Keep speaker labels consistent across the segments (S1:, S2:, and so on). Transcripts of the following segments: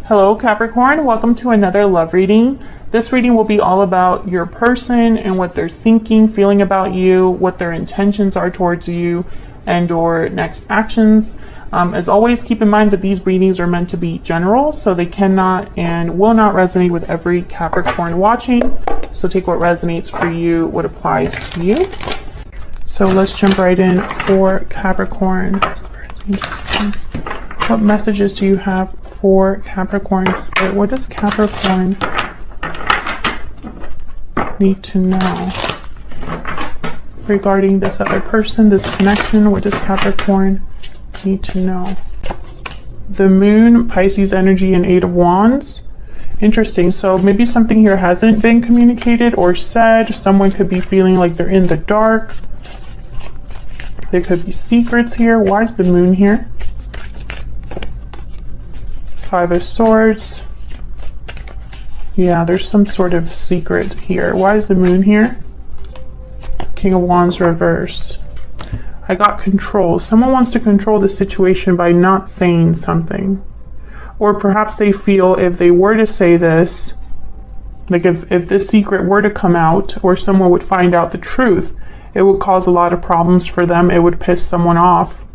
S1: Hello Capricorn, welcome to another love reading. This reading will be all about your person and what they're thinking, feeling about you, what their intentions are towards you, and or next actions. As always, keep in mind that these readings are meant to be general, so they cannot and will not resonate with every Capricorn watching. So take what resonates for you, what applies to you. So let's jump right in for Capricorn. What messages do you have for Capricorn Spirit? What does Capricorn need to know regarding this other person, this connection? What does Capricorn need to know? The Moon, Pisces energy, and Eight of Wands. Interesting. So maybe something here hasn't been communicated or said. Someone could be feeling like they're in the dark. There could be secrets here. Why is the Moon here? Five of Swords. Yeah, there's some sort of secret here. Why is the Moon here? King of Wands reversed. I got control. Someone wants to control the situation by not saying something. Or perhaps they feel if they were to say this, like if this secret were to come out or someone would find out the truth, it would cause a lot of problems for them. It would piss someone off.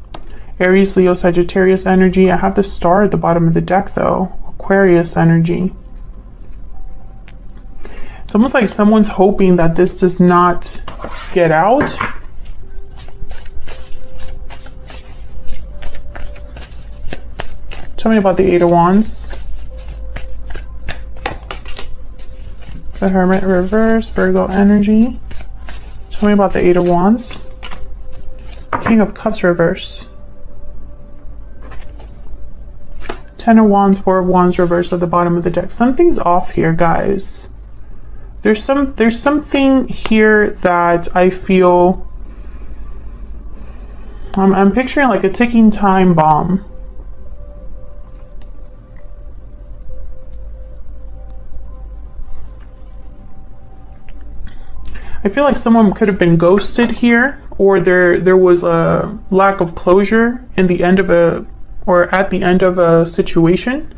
S1: Aries, Leo, Sagittarius energy. I have the Star at the bottom of the deck though. Aquarius energy. It's almost like someone's hoping that this does not get out. Tell me about the Eight of Wands. The Hermit reverse, Virgo energy. Tell me about the Eight of Wands. King of Cups reverse. Ten of Wands, Four of Wands reverse at the bottom of the deck. Something's off here, guys. There's something here that I feel I'm picturing like a ticking time bomb. I feel like someone could have been ghosted here, or there was a lack of closure in the end of a, or at the end of a situation.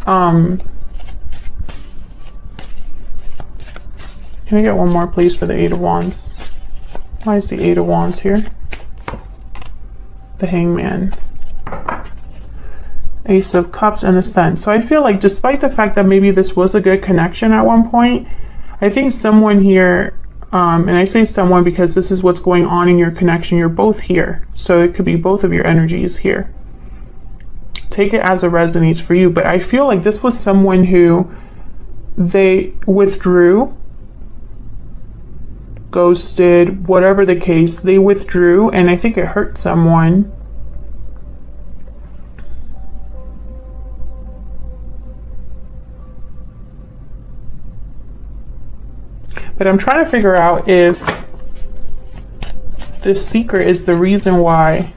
S1: Can I get one more please for the Eight of Wands? Why is the Eight of Wands here? The Hangman. Ace of Cups and the Sun. So I feel like despite the fact that maybe this was a good connection at one point, I think someone here, and I say someone because this is what's going on in your connection. You're both here. So it could be both of your energies here. Take it as it resonates for you. But I feel like this was someone who they withdrew, ghosted, whatever the case, they withdrew, and I think it hurt someone. But I'm trying to figure out if this secret is the reason why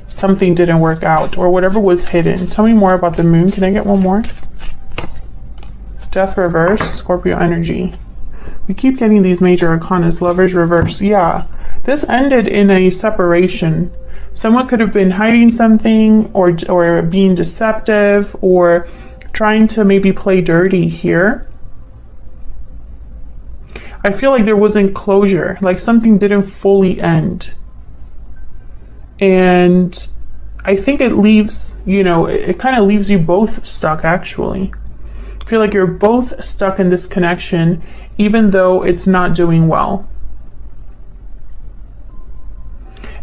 S1: something didn't work out or whatever was hidden. Tell me more about the Moon. Can I get one more? Death reverse, Scorpio energy. We keep getting these major arcanas. Lovers reverse. Yeah, this ended in a separation. Someone could have been hiding something or being deceptive or trying to maybe play dirty here. I feel like there wasn't closure, like something didn't fully end. And I think it leaves, you know, it kind of leaves you both stuck actually. I feel like you're both stuck in this connection, even though it's not doing well.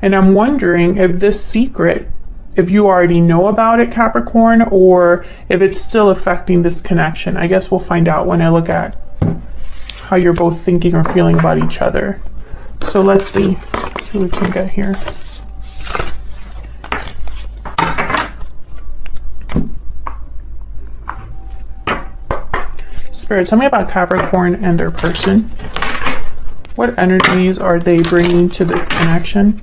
S1: And I'm wondering if this secret, if you already know about it, Capricorn, or if it's still affecting this connection. I guess we'll find out when I look at how you're both thinking or feeling about each other. So let's see what we can get here. Spirit, tell me about Capricorn and their person. What energies are they bringing to this connection?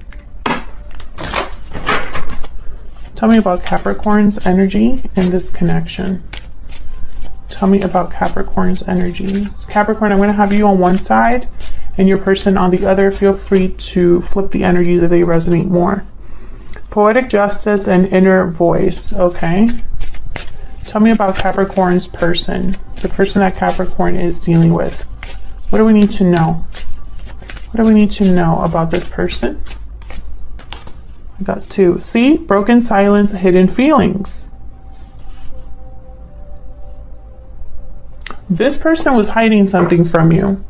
S1: Tell me about Capricorn's energy in this connection. Tell me about Capricorn's energies. Capricorn, I'm going to have you on one side and your person on the other. Feel free to flip the energies if they resonate more. Poetic justice and inner voice. Okay. Tell me about Capricorn's person, the person that Capricorn is dealing with. What do we need to know? What do we need to know about this person? I got 2. See? Broken silence, hidden feelings. This person was hiding something from you.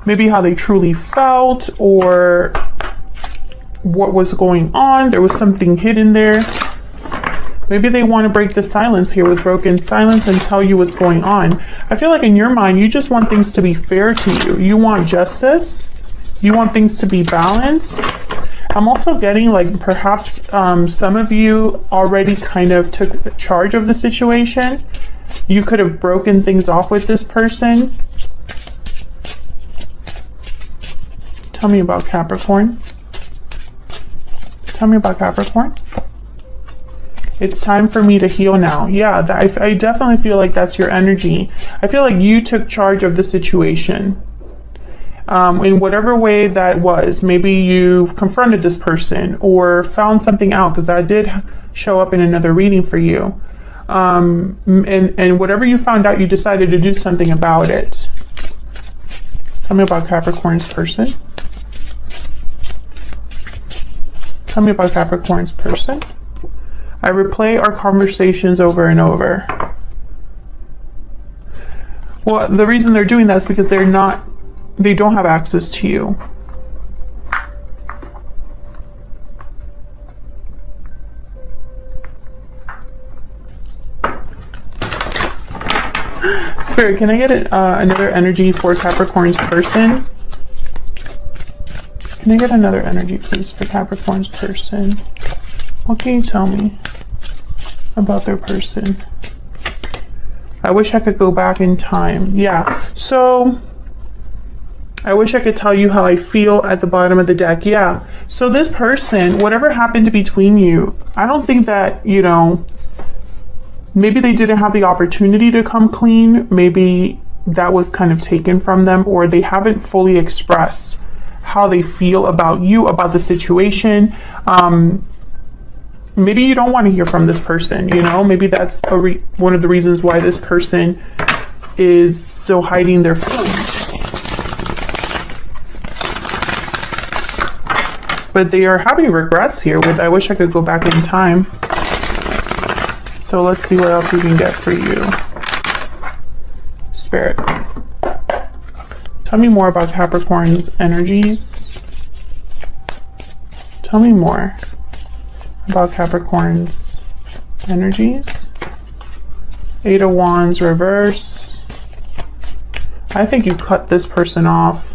S1: Maybe how they truly felt or what was going on. There was something hidden there. Maybe they want to break the silence here with broken silence and tell you what's going on. I feel like in your mind, you just want things to be fair to you. You want justice. You want things to be balanced. I'm also getting like perhaps some of you already kind of took charge of the situation. You could have broken things off with this person. Tell me about Capricorn. Tell me about Capricorn. It's time for me to heal now. Yeah, I definitely feel like that's your energy. I feel like you took charge of the situation. In whatever way that was. Maybe you've confronted this person or found something out, because that did show up in another reading for you. And whatever you found out, you decided to do something about it. Tell me about Capricorn's person. Tell me about Capricorn's person. I replay our conversations over and over. Well, the reason they're doing that is because they don't have access to you. Spirit, can I get another energy for Capricorn's person? Can I get another energy, please, for Capricorn's person? What can you tell me about their person? I wish I could go back in time. Yeah, so I wish I could tell you how I feel at the bottom of the deck. Yeah, so this person, whatever happened between you, I don't think that, you know, maybe they didn't have the opportunity to come clean. Maybe that was kind of taken from them, or they haven't fully expressed how they feel about you, about the situation. Maybe you don't want to hear from this person, you know? Maybe that's one of the reasons why this person is still hiding their feelings. But they are having regrets here with, I wish I could go back in time. So let's see what else we can get for you. Spirit. Tell me more about Capricorn's energies. Tell me more about Capricorn's energies. 8 of Wands reverse. I think you cut this person off.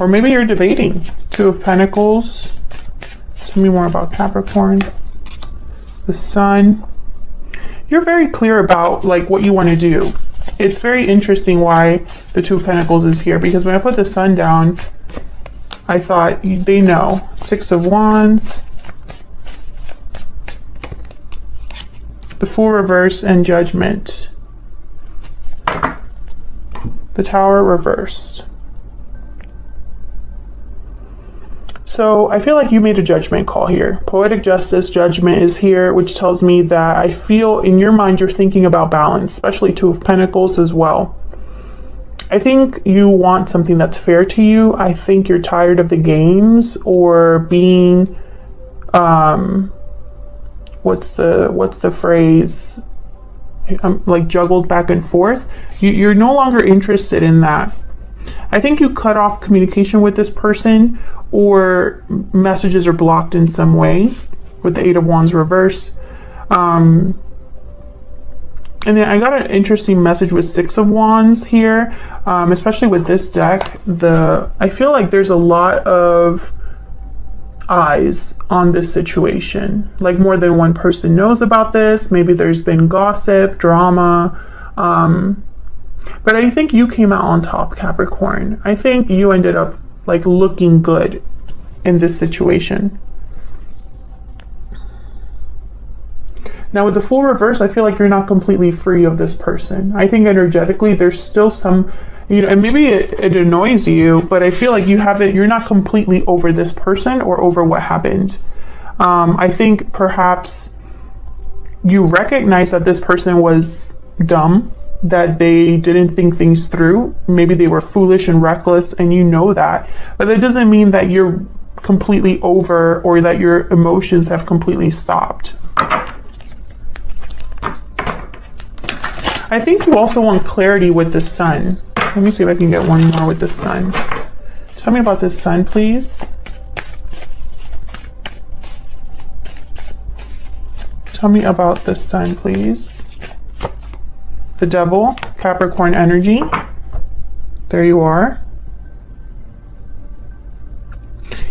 S1: Or maybe you're debating. 2 of Pentacles. Tell me more about Capricorn. The Sun. You're very clear about like what you want to do. It's very interesting why the 2 of Pentacles is here, because when I put the Sun down, I thought they know. 6 of Wands. The Fool reverse and Judgment. The Tower reversed. So I feel like you made a judgment call here. Poetic Justice, Judgment is here, which tells me that I feel in your mind you're thinking about balance, especially 2 of Pentacles as well. I think you want something that's fair to you. I think you're tired of the games or being, what's the phrase? Like juggled back and forth. You're no longer interested in that. I think you cut off communication with this person, or messages are blocked in some way with the 8 of Wands reverse. And then I got an interesting message with 6 of Wands here, especially with this deck. I feel like there's a lot of eyes on this situation. Like more than one person knows about this. Maybe there's been gossip, drama. But I think you came out on top, Capricorn. I think you ended up like looking good in this situation. Now with the Fool reverse, I feel like you're not completely free of this person. I think energetically there's still some, you know, and maybe it annoys you, but I feel like you're not completely over this person or over what happened. I think perhaps you recognize that this person was dumb, that they didn't think things through. Maybe they were foolish and reckless, and you know that. But that doesn't mean that you're completely over or that your emotions have completely stopped. I think you also want clarity with the sun. Let me see if I can get one more with the sun. Tell me about this sun, please. Tell me about the sun, please. The devil, Capricorn energy. There you are.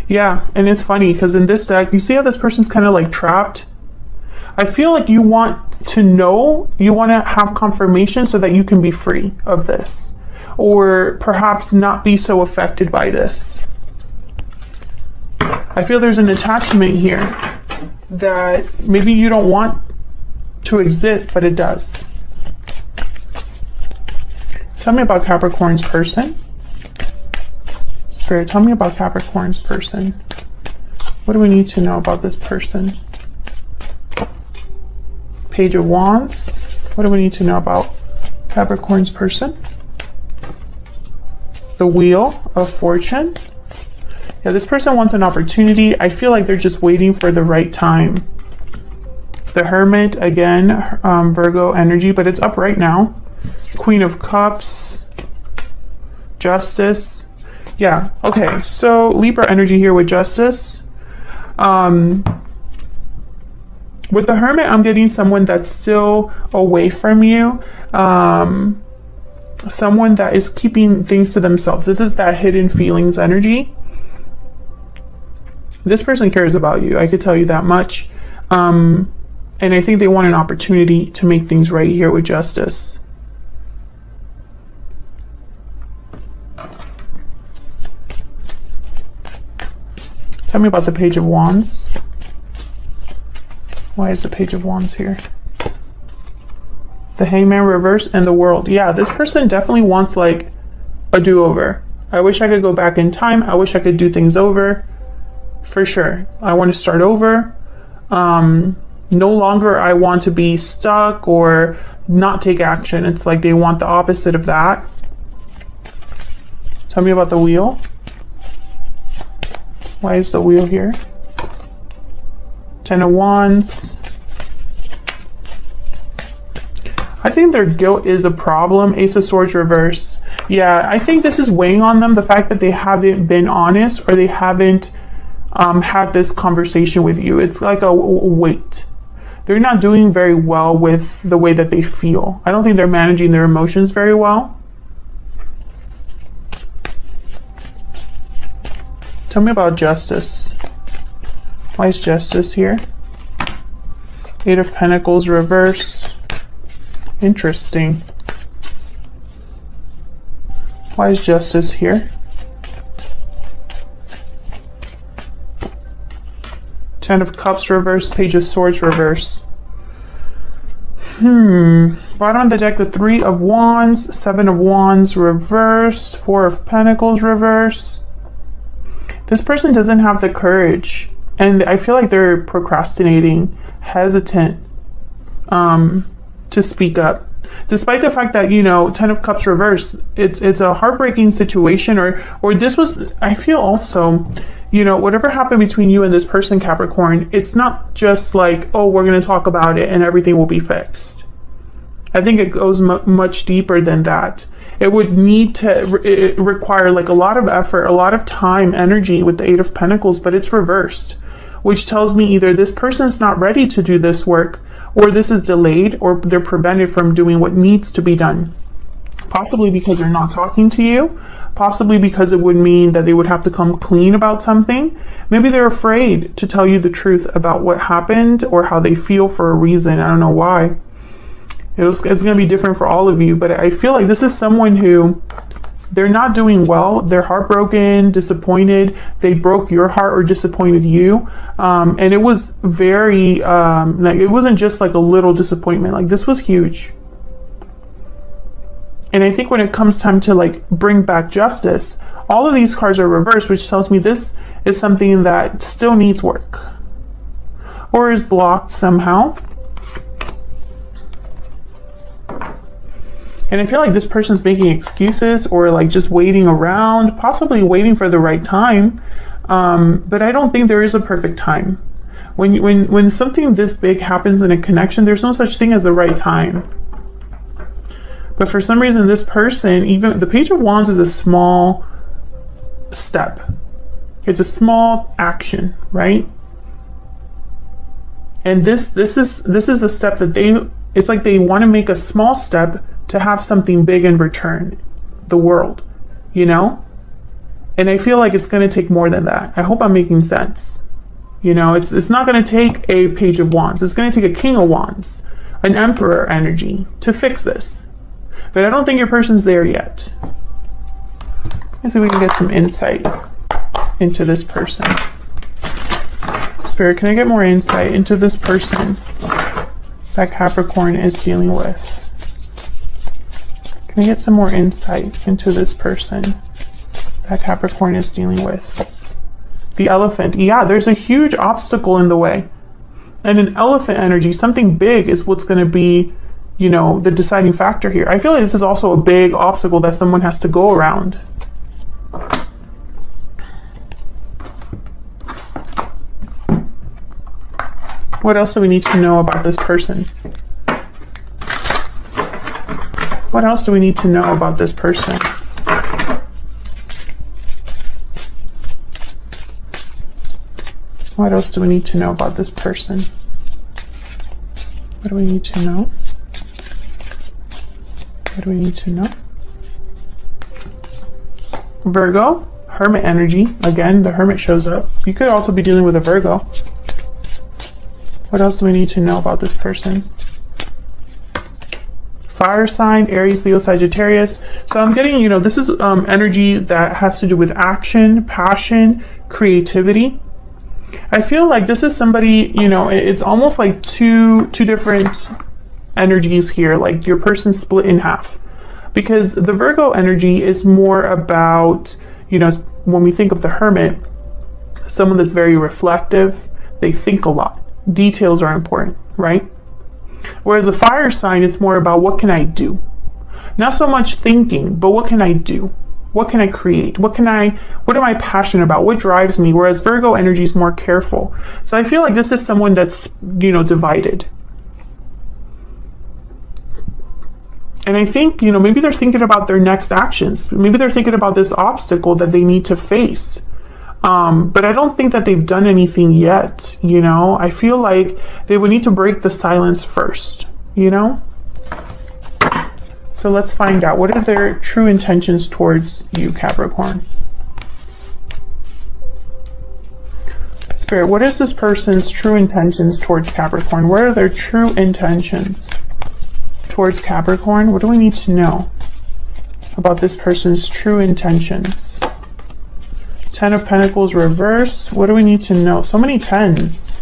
S1: Yeah, and it's funny because in this deck, you see how this person's kind of like trapped? I feel like you want to know, you want to have confirmation so that you can be free of this. Or perhaps not be so affected by this. I feel there's an attachment here that maybe you don't want to exist, but it does. Tell me about Capricorn's person. Spirit, tell me about Capricorn's person. What do we need to know about this person? Page of Wands. What do we need to know about Capricorn's person? The Wheel of Fortune. Yeah, this person wants an opportunity. I feel like they're just waiting for the right time. The Hermit, again, Virgo energy, but it's up right now. Queen of Cups. Justice. Yeah, okay, so Libra energy here with Justice. With the Hermit, I'm getting someone that's still away from you. Someone that is keeping things to themselves. This is that hidden feelings energy. This person cares about you, I could tell you that much. And I think they want an opportunity to make things right here with Justice. Tell me about the Page of Wands. Why is the Page of Wands here? The Hangman reverse and the World. Yeah, this person definitely wants like a do-over. I wish I could go back in time. I wish I could do things over. For sure. I want to start over. No longer I want to be stuck or not take action. It's like they want the opposite of that. Tell me about the Wheel. Why is the Wheel here? Ten of Wands. I think their guilt is a problem. Ace of Swords reverse. Yeah, I think this is weighing on them. The fact that they haven't been honest or they haven't had this conversation with you. It's like a weight. They're not doing very well with the way that they feel. I don't think they're managing their emotions very well. Tell me about Justice. Why is Justice here? Eight of Pentacles reverse. Interesting. Why is Justice here? Ten of Cups reverse, Page of Swords reverse. Bottom of the deck, the Three of Wands, Seven of Wands reversed, Four of Pentacles reverse. This person doesn't have the courage, and I feel like they're procrastinating, hesitant to speak up. Despite the fact that, you know, Ten of Cups reversed, it's a heartbreaking situation, or this was, I feel also, you know, whatever happened between you and this person, Capricorn, it's not just like, oh, we're going to talk about it and everything will be fixed. I think it goes much deeper than that. It would need to require like a lot of effort, a lot of time, energy with the Eight of Pentacles, but it's reversed, which tells me either this person's not ready to do this work, or this is delayed, or they're prevented from doing what needs to be done. Possibly because they're not talking to you, possibly because it would mean that they would have to come clean about something. Maybe they're afraid to tell you the truth about what happened or how they feel for a reason. I don't know why. It's going to be different for all of you, but I feel like this is someone who, they're not doing well. They're heartbroken, disappointed. They broke your heart or disappointed you. And it was very, like, it wasn't just like a little disappointment. Like, this was huge. And I think when it comes time to like bring back justice, all of these cards are reversed, which tells me this is something that still needs work or is blocked somehow. And I feel like this person's making excuses or like just waiting around, possibly waiting for the right time. But I don't think there is a perfect time. When something this big happens in a connection, there's no such thing as the right time. But for some reason, this person, even the Page of Wands is a small step. It's a small action, right? And this is a step that it's like they want to make a small step to have something big in return, the world, you know? And I feel like it's going to take more than that. I hope I'm making sense. You know, it's not going to take a Page of Wands. It's going to take a King of Wands, an Emperor energy to fix this. But I don't think your person's there yet. Let's see if we can get some insight into this person. Spirit, can I get more insight into this person that Capricorn is dealing with? Can I get some more insight into this person that Capricorn is dealing with? The Elephant. Yeah, there's a huge obstacle in the way. And an elephant energy, something big is what's going to be, you know, the deciding factor here. I feel like this is also a big obstacle that someone has to go around. What else do we need to know about this person? What else do we need to know about this person? What else do we need to know about this person? What do we need to know? What do we need to know? Virgo, Hermit energy. Again, the Hermit shows up. You could also be dealing with a Virgo. What else do we need to know about this person? Fire sign, Aries, Leo, Sagittarius. So I'm getting, you know, this is energy that has to do with action, passion, creativity. I feel like this is somebody, you know, it's almost like two different energies here, like your person split in half. Because the Virgo energy is more about, you know, when we think of the Hermit, someone that's very reflective, they think a lot. Details are important, right? Whereas the fire sign, it's more about what can I do? Not so much thinking, but what can I do? What can I create? What am I passionate about? What drives me? Whereas Virgo energy is more careful. So I feel like this is someone that's, you know, divided. And I think, you know, maybe they're thinking about their next actions. Maybe they're thinking about this obstacle that they need to face. But I don't think that they've done anything yet, you know? I feel like they would need to break the silence first, you know? So let's find out. What are their true intentions towards you, Capricorn? Spirit, what is this person's true intentions towards Capricorn? What are their true intentions towards Capricorn? What do we need to know about this person's true intentions? 10 of Pentacles reverse. What do we need to know? So many tens.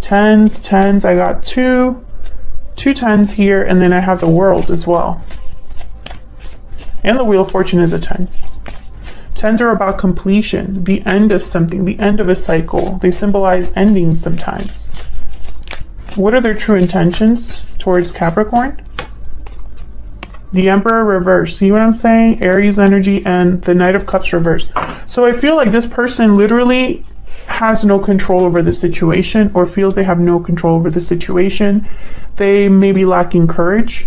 S1: Tens. I got two tens here, and then I have the World as well. And the Wheel of Fortune is a 10. Tens are about completion, the end of something, the end of a cycle. They symbolize endings sometimes. What are their true intentions towards Capricorn? The Emperor reverse. See what I'm saying? Aries energy and the Knight of Cups reverse. So I feel like this person literally has no control over the situation, or feels they have no control over the situation. They may be lacking courage.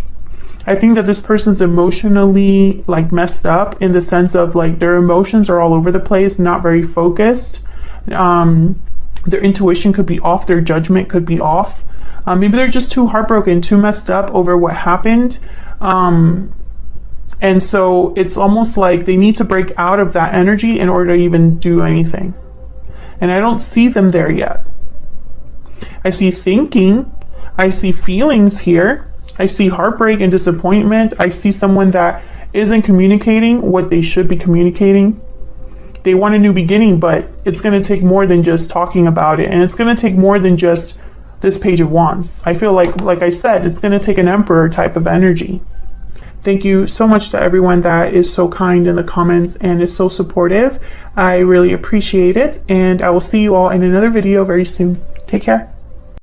S1: I think that this person's emotionally like messed up, in the sense of like their emotions are all over the place, not very focused. Their intuition could be off, their judgment could be off. Maybe they're just too heartbroken, too messed up over what happened. And so it's almost like they need to break out of that energy in order to even do anything. And I don't see them there yet. I see thinking, I see feelings here. I see heartbreak and disappointment. I see someone that isn't communicating what they should be communicating. They want a new beginning, but it's going to take more than just talking about it. And it's going to take more than just this Page of Wands. I feel like I said, it's going to take an Emperor type of energy. Thank you so much to everyone that is so kind in the comments and is so supportive. I really appreciate it. And I will see you all in another video very soon. Take care.